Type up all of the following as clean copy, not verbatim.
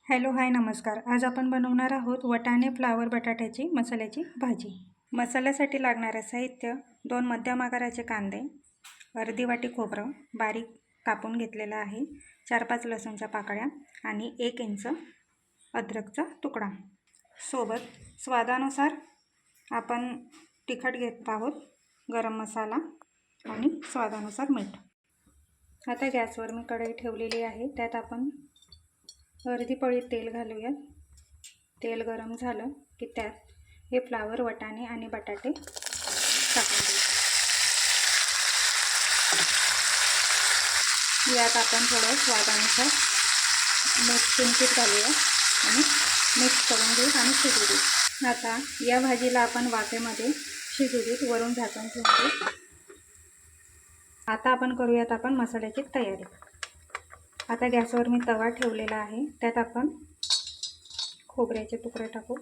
Hello hi नमस्कार. आज आपण बनवणार आहोत वाटाणे फ्लावर बटाट्याची मसाल्याची भाजी. मसाल्यासाठी लागणारे साहित्य: 2 मध्यम आकाराचे कांदे, अर्धी वाटी खोबरं बारीक कापून घेतलेलं आहे, 4-5 लसूणच्या पाकळ्या आणि 1 इंच अद्रकचा तुकडा. सोबत स्वादानुसार आपण तिखट घेत आहोत, गरम मसाला आणि स्वादानुसार मीठ. आता गॅसवर मी कढई ठेवलेली आहे, त्यात आपण अर्धी पळी तेल घालूया. तेल गरम झालं की त्यात हे फ्लावर, वाटाणे आणि बटाटे टाकून देऊ. यात आपण थोडं स्वादानुसार किंचित घालूया आणि मिक्स करून घेऊ आणि शिजू देऊ. आता या भाजीला आपण वाफेमध्ये शिजू देऊ, वरून झाकण ठेवून देऊ. आता आपण करूयात मसाल्याची तयारी. आता गॅसवर मी तवा ठेवलेला आहे, त्यात आपण खोबऱ्याचे तुकडे टाकू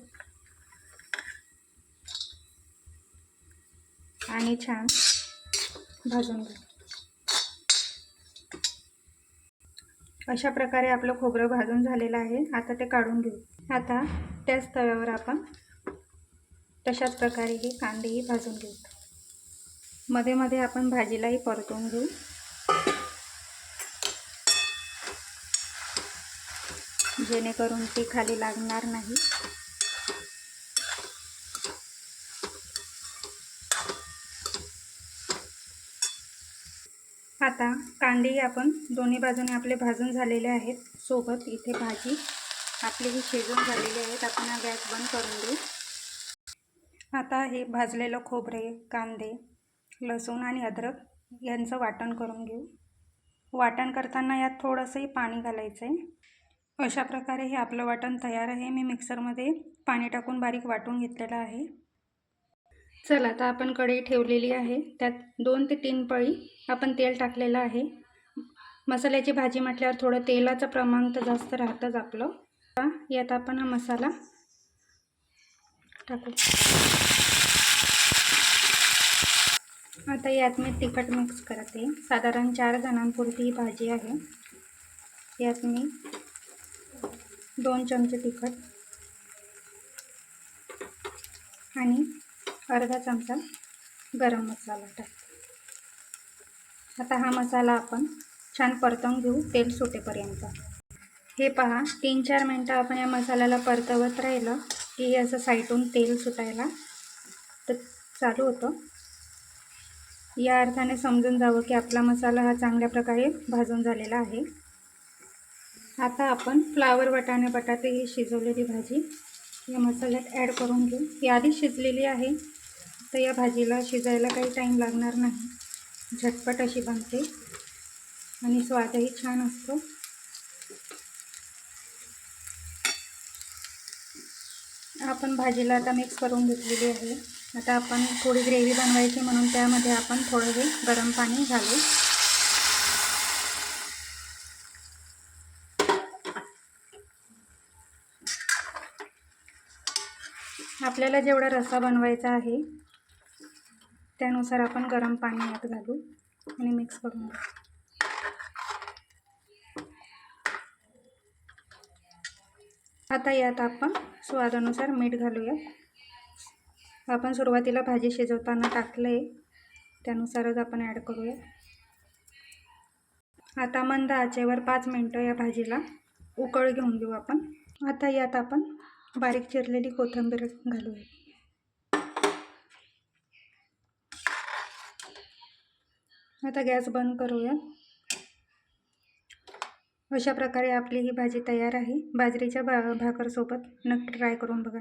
आणि छान भाजून घेऊ. अशा प्रकारे आपलं खोबरं भाजून झालेलं आहे. आता ते काढून घेऊ. आता त्याच तव्यावर आपण तशाच प्रकारे हे कांदेही भाजून घेऊ. मध्ये मध्ये आपण भाजीलाही परतून घेऊ. जेणेकरून ती खाली लागणार नाही. आता कांदेही आपण दोन्ही बाजूने आपले भाजून झालेले आहेत. सोबत इथे भाजी आपली ही शिजून झालेली आहे. आपण हा गॅस बंद करून देऊ. आता हे भाजलेलं खोबरे, कांदे, लसूण आणि अद्रक यांचं वाटण करून घेऊ. वाटण करताना यात थोडंसंही पाणी घालायचं आहे. अशा प्रकारे हे आपलं वाटण तयार आहे. मी मिक्सरमध्ये पाणी टाकून बारीक वाटून घेतलेलं आहे. चला, आता आपण कढई ठेवलेली आहे, त्यात 2 ते 3 पळी आपण तेल टाकलेलं आहे. मसाल्याची भाजी म्हटल्यावर थोडं तेलाचं प्रमाण तर जास्त राहतंच आपलं. यात आपण हा मसाला टाकू. आता यात मी तिखट मिक्स करते. साधारण 4 जणांपुरती ही भाजी आहे. यात मी 2 चमचे तिखट आणि अर्धा चमचा गरम मसाला टाकते. आता हा मसाला आपण छान परतवून घेऊ तेल सुटेपर्यंत. हे पहा, 3-4 मिनटं आपण या मसाल्याला परतवत राहिलं की असं साईडून तेल सुटायला तर चालू होतं. या अर्थाने समजून जावं की आपला मसाला हा चांगल्या प्रकारे भाजून झालेला आहे. आता आपण फ्लावर, वाटाणे, बटाटे ही शिजवलेली भाजी या मसाल्यात ॲड करून घेऊ. ही आधी शिजलेली आहे, तर या भाजीला शिजायला काही टाईम लागणार नाही. झटपट अशी बनते आणि स्वादही छान असतो. आपण भाजीला आता मिक्स करून घेतलेली आहे. आता आपण थोडी ग्रेव्ही बनवायची म्हणून त्यामध्ये आपण थोडं हे गरम पाणी घालू. आपल्याला जेवढा रस्सा बनवायचा आहे त्यानुसार आपण गरम पाणी यात घालू आणि मिक्स करून घेऊ. आता यात आपण स्वादानुसार मीठ घालूया. आपण सुरुवातीला भाजी शिजवताना टाकले त्यानुसारच आपण ॲड करूया. आता मंद आचेवर 5 मिनटं या भाजीला उकळ घेऊन घेऊ आपण. आता यात आपण बारीक चिरलेली कोथिंबीर घालूया. आता गॅस बंद करूया. अशा प्रकारे आपली ही भाजी तयार आहे. बाजरीच्या भाकरसोबत नक्की ट्राय करून बघा.